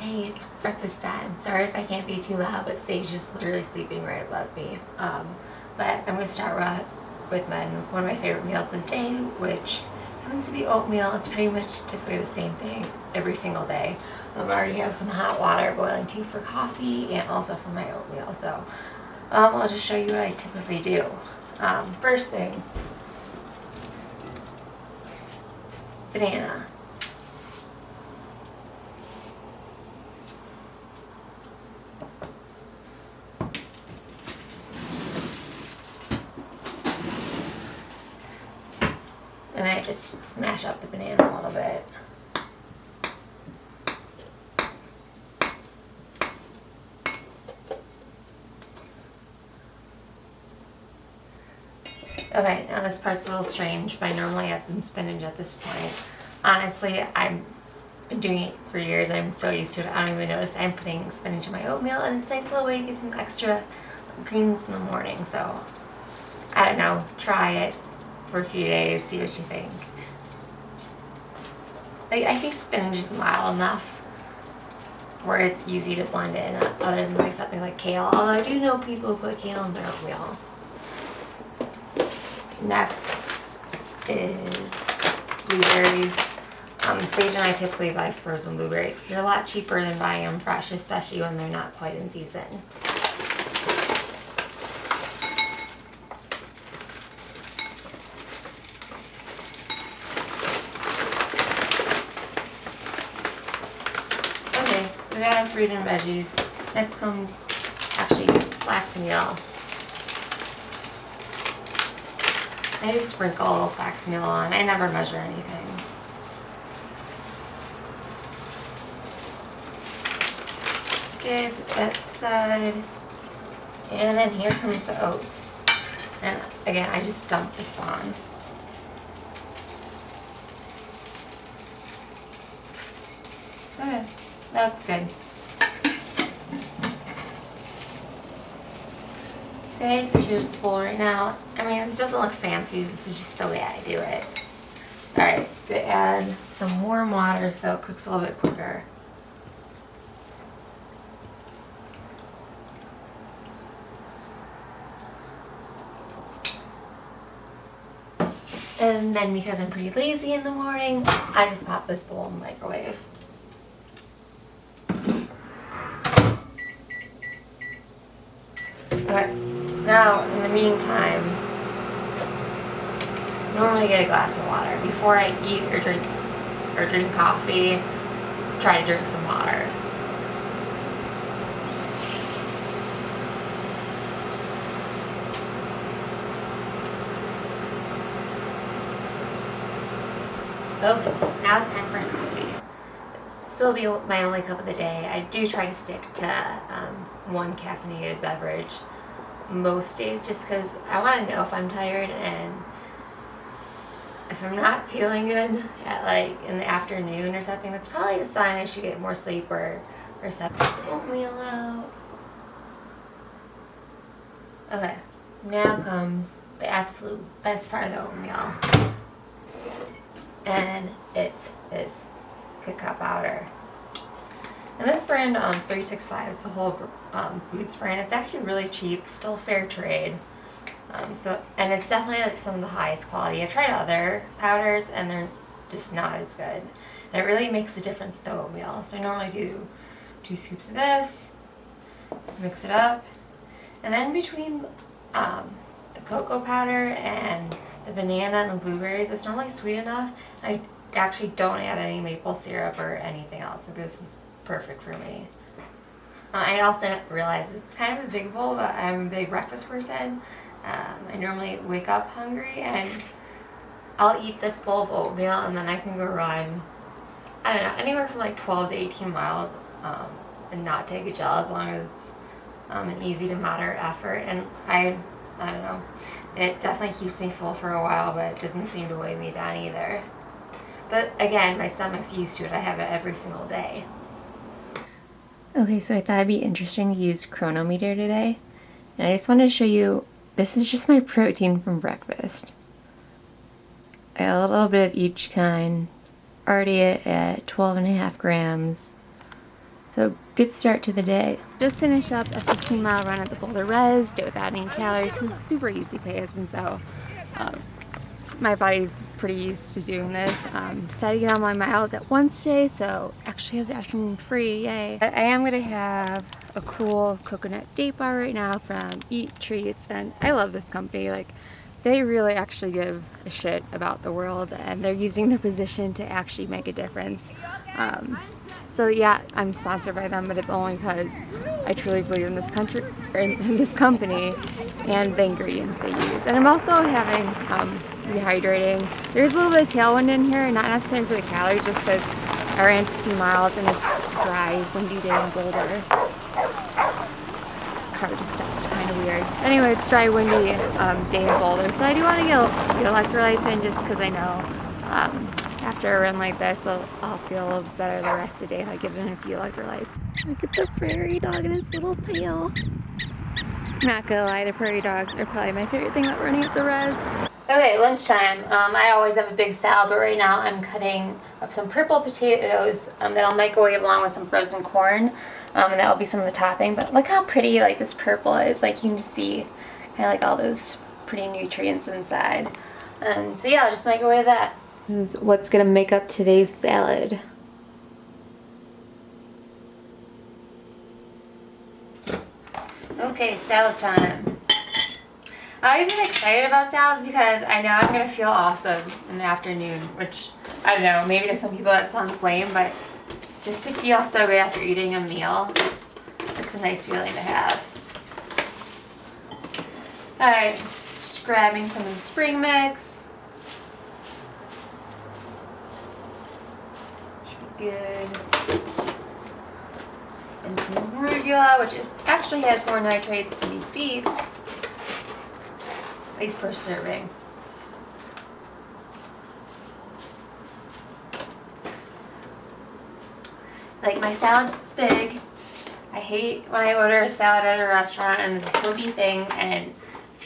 Hey, it's breakfast time. Sorry if I can't be too loud, but Sage is literally sleeping right above me. But I'm going to start with one of my favorite meals of the day, which happens to be oatmeal. It's pretty much typically the same thing every single day. I already have some hot water boiling too for coffee and also for my oatmeal. So I'll just show you what I typically do. First thing, banana. And I just smash up the banana a little bit. Okay, now this part's a little strange, but I normally add some spinach at this point. Honestly, I've been doing it for years. I'm so used to it, I don't even notice I'm putting spinach in my oatmeal, and it's a nice little way to get some extra greens in the morning. So, I don't know, try it for a few days, see what you think. Like, I think spinach is mild enough where it's easy to blend in, other than like something like kale. Although I do know people who put kale in their oatmeal. Next is blueberries. Sage and I typically buy frozen blueberries because they're a lot cheaper than buying them fresh, especially when they're not quite in season. Okay, we got our fruit and veggies. Next comes actually flaxmeal. I just sprinkle flaxmeal on. I never measure anything. Okay, put that aside. And then here comes the oats. And again, I just dump this on. Okay, that looks good. Okay, so here's the bowl right now. I mean, this doesn't look fancy. This is just the way I do it. Alright, to add some warm water so it cooks a little bit quicker. And then because I'm pretty lazy in the morning, I just pop this bowl in the microwave. Okay. Now, in the meantime, normally get a glass of water. Before I eat or drink coffee, try to drink some water. Okay, now it's time for coffee. This will be my only cup of the day. I do try to stick to one caffeinated beverage most days, just because I want to know if I'm tired, and if I'm not feeling good at like in the afternoon or something, that's probably a sign I should get more sleep or something. Oatmeal out. Okay, now comes the absolute best part of the oatmeal, and it's this cacao powder. And this brand, 365, it's a whole foods brand. It's actually really cheap, still fair trade. And it's definitely like some of the highest quality. I've tried other powders and they're just not as good. And it really makes a difference with the oatmeal. So I normally do 2 scoops of this, mix it up, and then between the cocoa powder and the banana and the blueberries, it's normally sweet enough. I actually don't add any maple syrup or anything else. So this is perfect for me. I also realize it's kind of a big bowl, but I'm a big breakfast person. I normally wake up hungry, and I'll eat this bowl of oatmeal, and then I can go run, I don't know, anywhere from like 12 to 18 miles and not take a gel, as long as it's an easy to moderate effort. And I don't know, it definitely keeps me full for a while, but it doesn't seem to weigh me down either. But again, my stomach's used to it. I have it every single day. Okay, so I thought it'd be interesting to use Chronometer today. And I just wanted to show you, this is just my protein from breakfast. I got a little bit of each kind, already at 12.5 grams. So good start to the day. Just finished up a 15-mile run at the Boulder Res, did without any calories. It's super easy pace, and so my body's pretty used to doing this. Decided to get all my miles at once today, so actually have the afternoon free, yay. I am gonna have a cool coconut date bar right now from Eat Treats, and I love this company. Like, they really actually give a shit about the world, and they're using their position to actually make a difference. So yeah, I'm sponsored by them, but it's only because I truly believe in this country, or in this company, and the ingredients they use. And I'm also having rehydrating. There's a little bit of tailwind in here, not necessarily for the calories, just because I ran 50 miles and it's dry, windy day in Boulder. This car just stopped, kind of weird. Anyway, it's dry, windy day in Boulder, so I do want to get the electrolytes in, just because I know after a run like this, I'll feel a little better the rest of the day if I get in a few electrolytes. Look at the prairie dog and his little tail. Not gonna lie, the prairie dogs are probably my favorite thing about running at the res. Okay, lunchtime. I always have a big salad, but right now I'm cutting up some purple potatoes that I'll microwave along with some frozen corn, and that'll be some of the topping. But look how pretty like this purple is. Like, you can just see kind of like all those pretty nutrients inside. And so yeah, I'll just microwave that. This is what's gonna make up today's salad. Okay, salad time. I always get excited about salads because I know I'm gonna feel awesome in the afternoon, which, I don't know, maybe to some people that sounds lame, but just to feel so good after eating a meal, it's a nice feeling to have. Alright, just grabbing some of the spring mix. Good. And some arugula, which actually has more nitrates than these beets, at least per serving. Like, my salad's big. I hate when I order a salad at a restaurant and it's a smoky thing and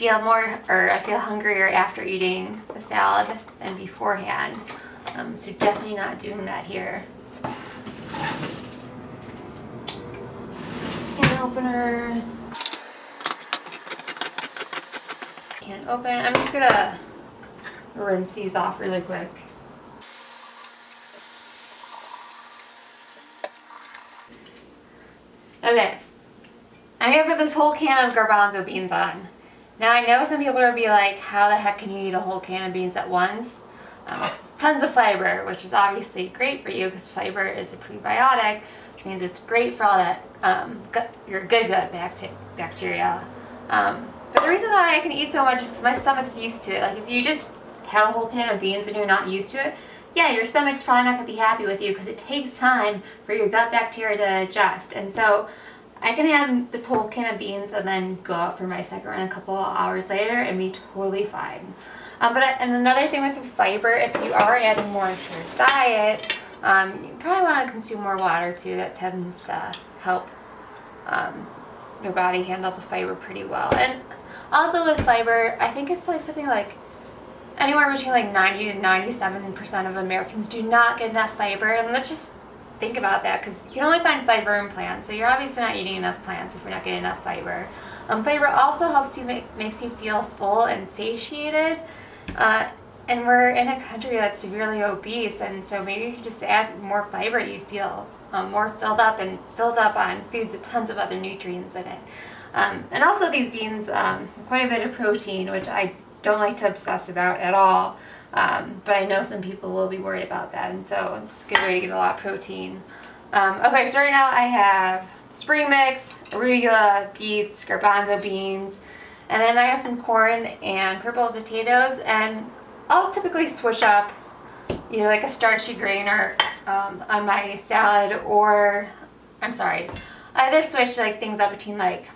I feel hungrier after eating the salad than beforehand. So definitely not doing that here. Can opener. Can't open. I'm just gonna rinse these off really quick. Okay. I'm gonna put this whole can of garbanzo beans on. Now I know some people are gonna be like, how the heck can you eat a whole can of beans at once? Tons of fiber, which is obviously great for you because fiber is a prebiotic, which means it's great for all that your good gut bacteria. But the reason why I can eat so much is because my stomach's used to it. Like, if you just had a whole can of beans and you're not used to it, yeah, your stomach's probably not going to be happy with you because it takes time for your gut bacteria to adjust. And so I can have this whole can of beans and then go out for my second run a couple of hours later and be totally fine. And another thing with the fiber, if you are adding more into your diet, you probably want to consume more water too. That tends to help your body handle the fiber pretty well. And also with fiber, I think it's like something like anywhere between like 90 to 97% of Americans do not get enough fiber. And let's just think about that, because you can only find fiber in plants, so you're obviously not eating enough plants if you're not getting enough fiber. Fiber also helps you makes you feel full and satiated. And we're in a country that's severely obese, and so maybe if you just add more fiber, you feel more filled up on foods with tons of other nutrients in it. And also these beans, quite a bit of protein, which I don't like to obsess about at all. But I know some people will be worried about that, and so it's a good way to get a lot of protein. Okay, so right now I have spring mix, arugula, beets, garbanzo beans, and then I have some corn and purple potatoes, and I'll typically switch up either like a starchy grain or on my salad, or either switch like things up between like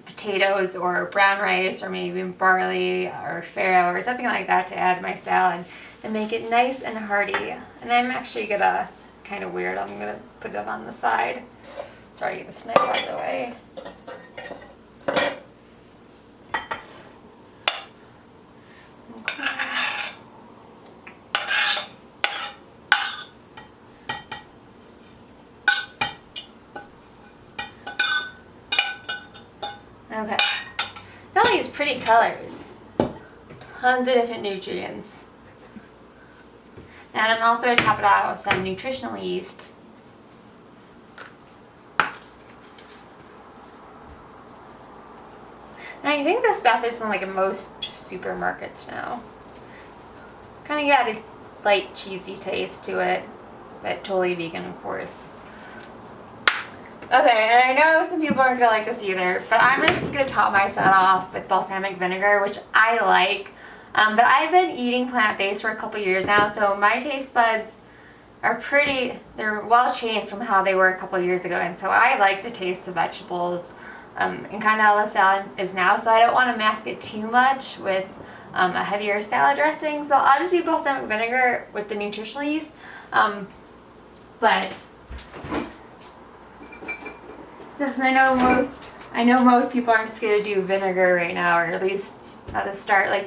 potatoes or brown rice or maybe even barley or farro or something like that to add to my salad and make it nice and hearty. And I'm actually gonna, kind of weird, I'm gonna put it on the side. Sorry, get this knife out of the way. pretty colors. Tons of different nutrients. And I'm also going to top it out with some nutritional yeast. And I think this stuff is in like most supermarkets now. Kind of got a light cheesy taste to it, but totally vegan, of course. Okay, and I know some people aren't gonna like this either, but I'm just gonna top my salad off with balsamic vinegar, which I like. But I've been eating plant-based for a couple years now, so my taste buds are they're well changed from how they were a couple years ago, and so I like the taste of vegetables and kind of how the salad is now, so I don't want to mask it too much with a heavier salad dressing, so I'll just do balsamic vinegar with the nutritional yeast. But since I know most people aren't just gonna do vinegar right now, or at least at the start. Like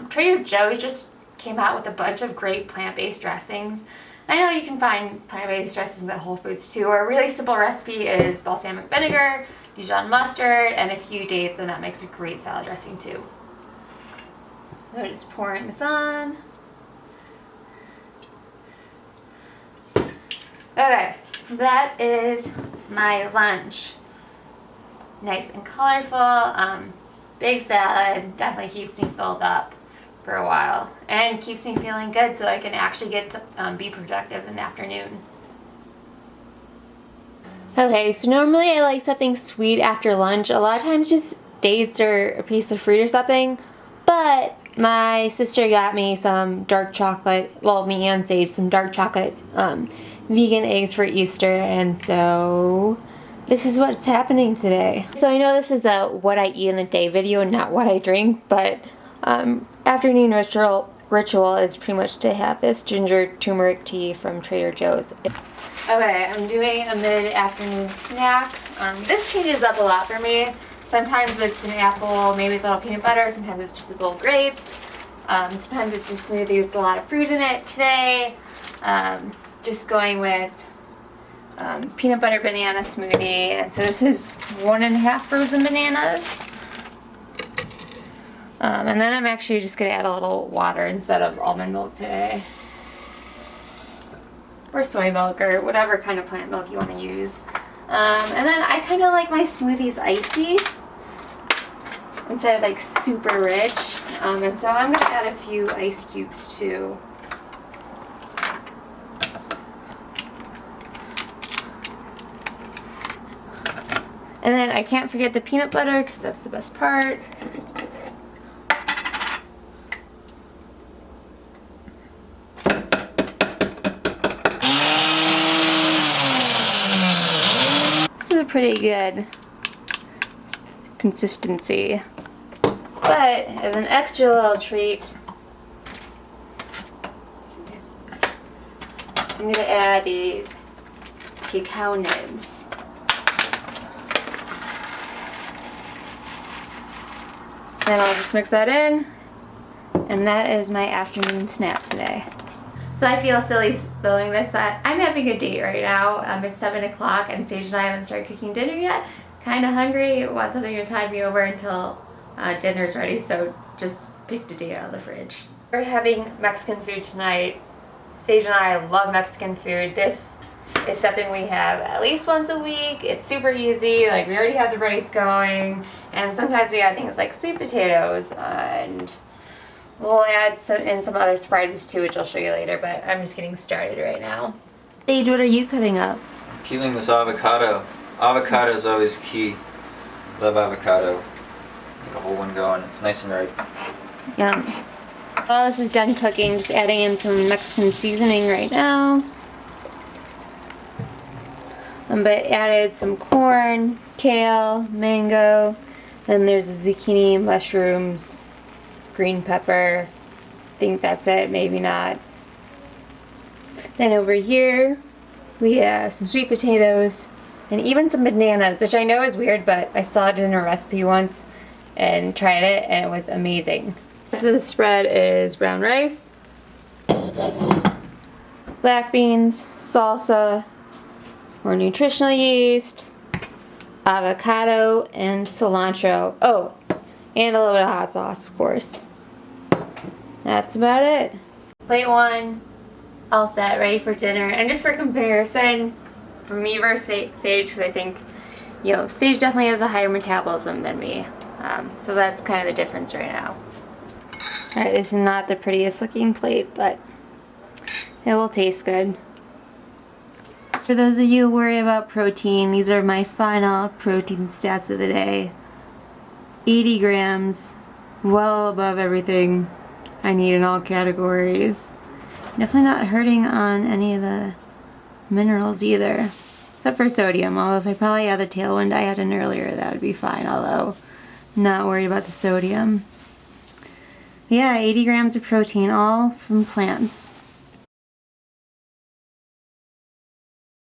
Trader Joe's just came out with a bunch of great plant-based dressings. I know you can find plant-based dressings at Whole Foods too, or a really simple recipe is balsamic vinegar, Dijon mustard, and a few dates, and that makes a great salad dressing too. So just pouring this on. Okay, that is my lunch. Nice and colorful, big salad, definitely keeps me filled up for a while and keeps me feeling good so I can actually be productive in the afternoon. Okay, so normally I like something sweet after lunch. A lot of times just dates or a piece of fruit or something, but my sister got me some dark chocolate, well, me and Sage, some dark chocolate vegan eggs for Easter, and so this is what's happening today. So I know this is a what I eat in the day video, not what I drink, but afternoon ritual is pretty much to have this ginger turmeric tea from Trader Joe's. Okay, I'm doing a mid-afternoon snack. This changes up a lot for me. Sometimes it's an apple, maybe with a little peanut butter. Sometimes it's just a bowl of grapes. Sometimes it's a smoothie with a lot of fruit in it. Today, just going with peanut butter banana smoothie. And so this is 1.5 frozen bananas. And then I'm actually just going to add a little water instead of almond milk today. Or soy milk, or whatever kind of plant milk you want to use. And then I kind of like my smoothies icy instead of like super rich. And so I'm going to add a few ice cubes too. And then I can't forget the peanut butter because that's the best part. Pretty good consistency, but as an extra little treat, I'm going to add these cacao nibs. Then I'll just mix that in, and that is my afternoon snack today. So I feel silly filming this, but I'm having a date right now. It's 7 o'clock and Sage and I haven't started cooking dinner yet. Kind of hungry, want something to tide me over until dinner's ready, so just picked a date out of the fridge. We're having Mexican food tonight. Sage and I love Mexican food. This is something we have at least once a week. It's super easy, like we already have the rice going, and sometimes we add things like sweet potatoes, and we'll add some other surprises too, which I'll show you later, but I'm just getting started right now. Sage, what are you cutting up? Peeling this avocado. Avocado is always key. Love avocado. Get a whole one going. It's nice and ripe. Yum. While this is done cooking, just adding in some Mexican seasoning right now. But added some corn, kale, mango, then there's the zucchini, mushrooms, green pepper. I think that's it, maybe not. Then over here we have some sweet potatoes and even some bananas, which I know is weird, but I saw it in a recipe once and tried it and it was amazing. The rest of the spread is brown rice, black beans, salsa, more nutritional yeast, avocado, and cilantro. Oh, And a little bit of hot sauce, of course. That's about it. Plate 1, all set, ready for dinner. And just for comparison, for me versus Sage, because I think, you know, Sage definitely has a higher metabolism than me. So that's kind of the difference right now. Alright, this is not the prettiest looking plate, but it will taste good. For those of you who worry about protein, these are my final protein stats of the day. 80 grams, well above everything I need in all categories. Definitely not hurting on any of the minerals either, except for sodium, although if I probably had the tailwind I had in earlier, that would be fine, although not worried about the sodium. Yeah, 80 grams of protein, all from plants.